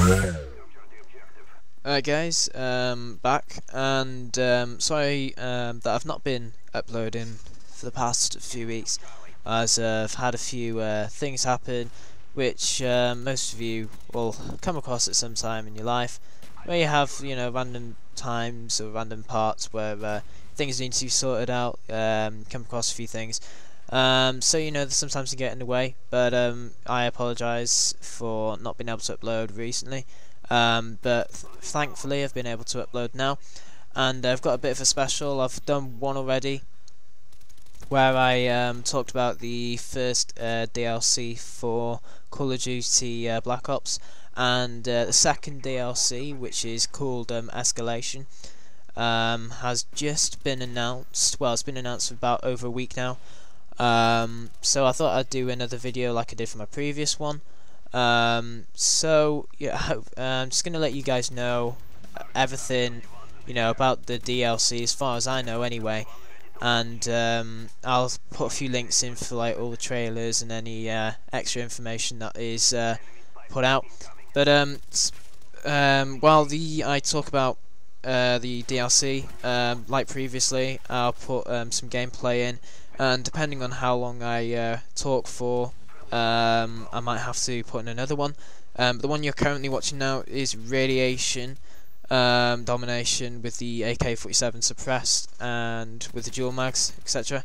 Alright guys, back, and sorry that I've not been uploading for the past few weeks, as I've had a few things happen which most of you will come across at some time in your life, where you have, you know, random times or random parts where things need to be sorted out, come across a few things. So you know, sometimes they get in the way, but I apologise for not being able to upload recently. But thankfully I've been able to upload now, and I've got a bit of a special. I've done one already where I talked about the first DLC for Call of Duty Black Ops, and the second DLC, which is called Escalation, has just been announced. Well, it's been announced for about over a week now. So I thought I'd do another video like I did for my previous one. So yeah, I'm just gonna let you guys know everything, you know, about the DLC as far as I know anyway, and I'll put a few links in for like all the trailers and any extra information that is put out. But while I talk about the DLC, like previously, I'll put some gameplay in, and depending on how long I talk for, I might have to put in another one. The one you're currently watching now is Radiation Domination with the AK-47 suppressed and with the dual mags, etc.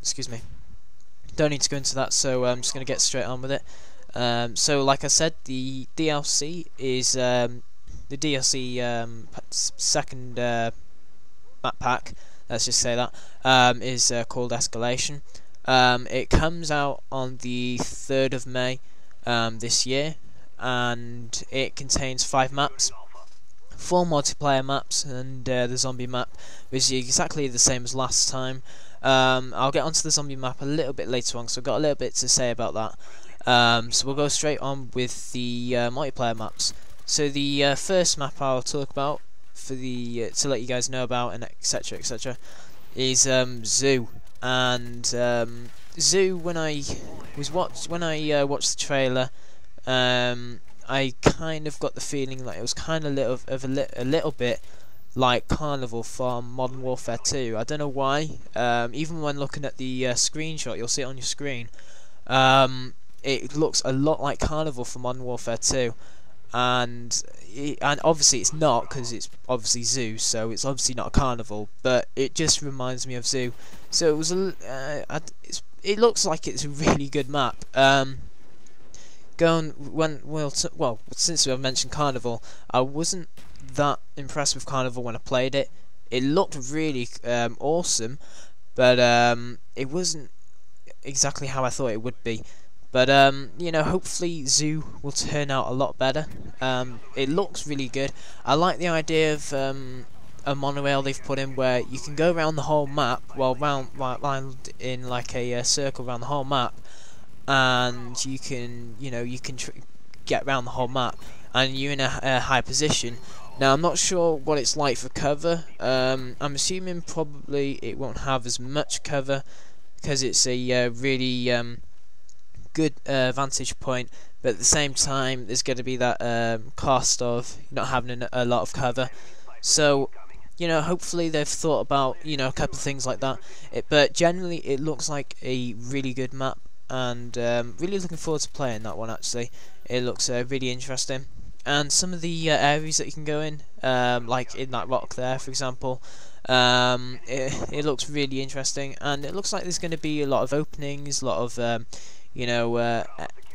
Excuse me. Don't need to go into that, so I'm just going to get straight on with it. So like I said, the DLC is the DLC second map pack, let's just say that, is called Escalation. It comes out on the 3rd of May this year, and it contains 5 maps, 4 multiplayer maps, and the zombie map, which is exactly the same as last time. I'll get onto the zombie map a little bit later on, so I've got a little bit to say about that. So we'll go straight on with the multiplayer maps. So the first map I'll talk about for the to let you guys know about, and etc etc, is Zoo. And Zoo, when I watched the trailer, I kind of got the feeling like it was kind of a little bit like Carnival from Modern Warfare 2. I don't know why. Even when looking at the screenshot, you'll see it on your screen. It looks a lot like Carnival from Modern Warfare 2, and obviously it's not, because it's obviously Zoo, so it's obviously not a Carnival, but it just reminds me of Zoo. So it was it looks like it's a really good map. Since we've mentioned Carnival, I wasn't that impressed with Carnival when I played it. It looked really awesome, but it wasn't exactly how I thought it would be. But you know, hopefully Zoo will turn out a lot better. It looks really good. I like the idea of a monorail they've put in where you can go around the whole map, round in like a circle around the whole map, and you can, get around the whole map, and you're in a high position. Now I'm not sure what it's like for cover. I'm assuming probably it won't have as much cover because it's a really good vantage point, but at the same time there's going to be that cost of not having a lot of cover. So you know, hopefully they've thought about, you know, a couple of things like that. But generally it looks like a really good map, and really looking forward to playing that one. Actually, it looks really interesting, and some of the areas that you can go in, like in that rock there for example, it looks really interesting, and it looks like there's going to be a lot of openings, a lot of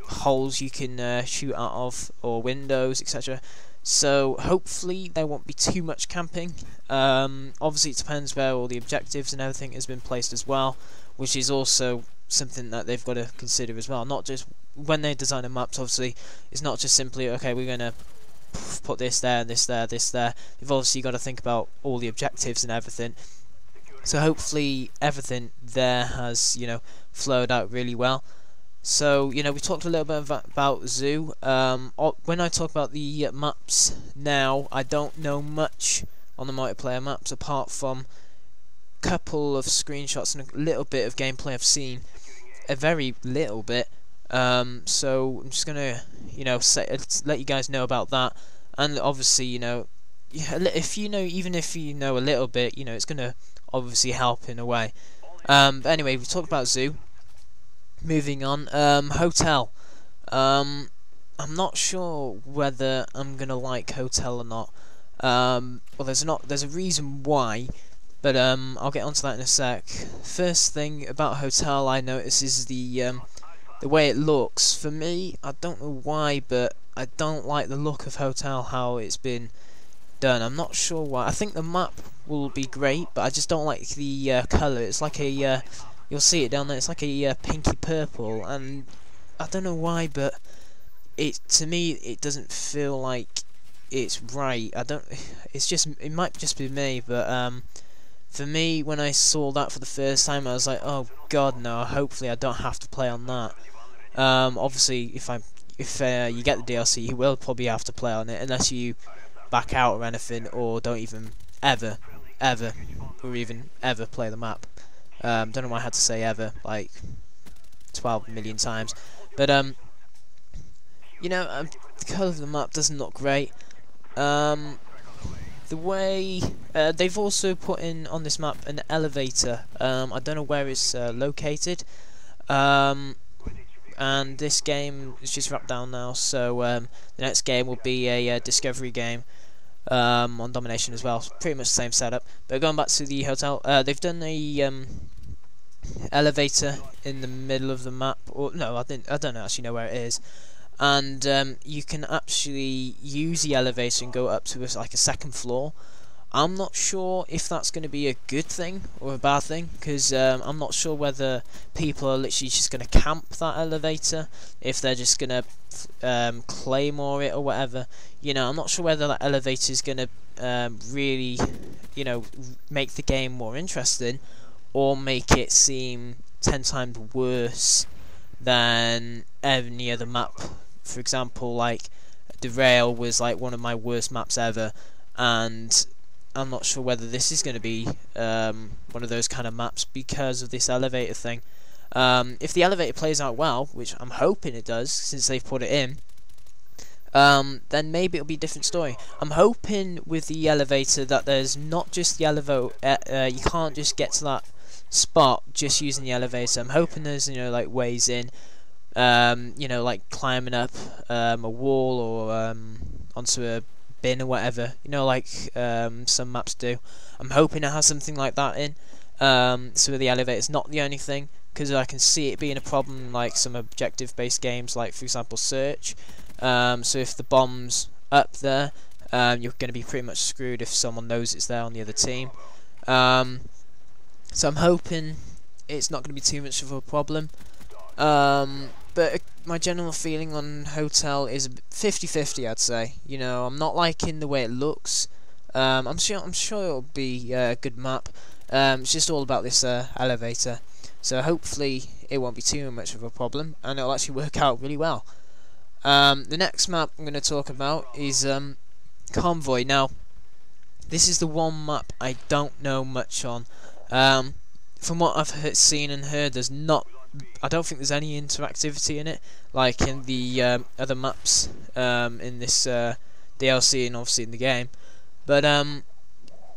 holes you can shoot out of, or windows, etc. So hopefully there won't be too much camping. Obviously it depends where all the objectives and everything has been placed as well, which is also something that they've got to consider as well. Not just when they design a maps, obviously it's not just simply, okay, we're going to put this there and this there, this there. You've obviously got to think about all the objectives and everything. So hopefully everything there has, you know, flowed out really well. So, you know, we talked a little bit about Zoo. When I talk about the maps now, I don't know much on the multiplayer maps apart from a couple of screenshots and a little bit of gameplay I've seen. A very little bit. So I'm just gonna, let you guys know about that, and obviously, if you know, even if you know a little bit, it's gonna obviously help in a way. But anyway, we talked about zoo. Moving on, hotel. I'm not sure whether I'm gonna like hotel or not. Well, there's a reason why, but I'll get onto that in a sec. First thing about hotel I notice is the way it looks. For me, I don't know why, but I don't like the look of hotel, how it's been done. I'm not sure why. I think the map will be great, but I just don't like the colour. It's like a you'll see it down there. It's like a pinky purple, and I don't know why, but to me it doesn't feel like it's right. It might just be me, but for me, when I saw that for the first time, I was like, oh god, no, hopefully I don't have to play on that. Obviously, if you get the DLC, you will probably have to play on it, unless you back out or anything, or don't even ever play the map. Don't know why I had to say ever, like 12 million times, but the colour of the map doesn't look great. The way they've also put in on this map an elevator. I don't know where it's located. And this game is just wrapped down now, so the next game will be a discovery game on domination as well. Pretty much the same setup. But going back to the hotel, they've done a elevator in the middle of the map. Or no, I don't actually know where it is. And you can actually use the elevator and go up to like a second floor. I'm not sure if that's going to be a good thing or a bad thing, because I'm not sure whether people are literally just going to camp that elevator, if they're just going to claymore it or whatever. I'm not sure whether that elevator is going to really, make the game more interesting, or make it seem 10 times worse than any other map. For example, like Derail was like one of my worst maps ever, and I'm not sure whether this is going to be one of those kind of maps because of this elevator thing. If the elevator plays out well, which I'm hoping it does since they've put it in, then maybe it'll be a different story. I'm hoping with the elevator that there's not just the elevator, you can't just get to that spot just using the elevator. I'm hoping there's like ways in, like climbing up a wall or onto a bin or whatever, like some maps do. I'm hoping it has something like that in, so the elevator's not the only thing, because I can see it being a problem like some objective based games, like for example Search. So if the bomb's up there, you're going to be pretty much screwed if someone knows it's there on the other team. So I'm hoping it's not going to be too much of a problem. But my general feeling on Hotel is 50-50, I'd say. I'm not liking the way it looks. I'm sure it'll be a good map. It's just all about this elevator. So hopefully it won't be too much of a problem, and it'll actually work out really well. The next map I'm going to talk about is Convoy. Now, this is the one map I don't know much on. From what I've seen and heard, I don't think there's any interactivity in it, like in the other maps in this DLC and obviously in the game. But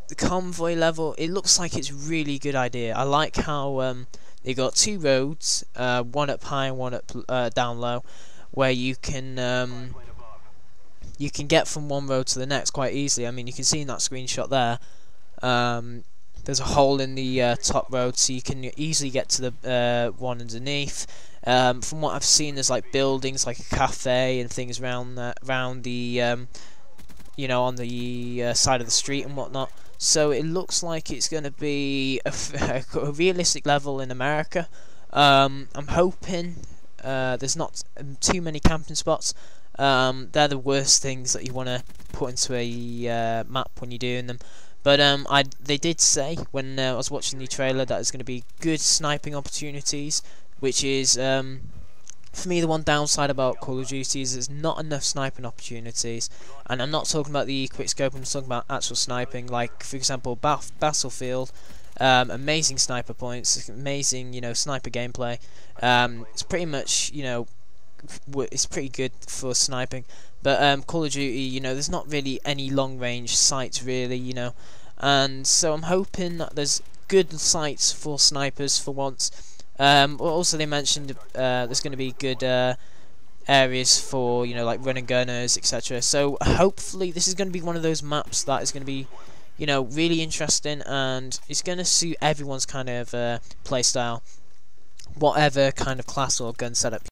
the Convoy level, it looks like it's a really good idea. I like how they got two roads, one up high and one up down low, where you can get from one road to the next quite easily. I mean, you can see in that screenshot there. There's a hole in the top road, so you can easily get to the one underneath. From what I've seen, there's like buildings, like a cafe and things around the on the side of the street and whatnot. So it looks like it's going to be a realistic level in America. I'm hoping there's not too many camping spots. They're the worst things that you want to put into a map when you're doing them. But they did say when I was watching the trailer that there's going to be good sniping opportunities, which is for me the one downside about Call of Duty is there's not enough sniping opportunities. And I'm not talking about the quick scope, I'm talking about actual sniping, like for example Battlefield. Amazing sniper points, amazing sniper gameplay. It's pretty much it's pretty good for sniping. But Call of Duty, you know, there's not really any long range sights really, you know, and so I'm hoping that there's good sights for snipers for once. Also they mentioned there's going to be good areas for, you know, like running gunners, etc. So hopefully this is going to be one of those maps that is going to be, you know, really interesting, and it's going to suit everyone's kind of play style, whatever kind of class or gun setup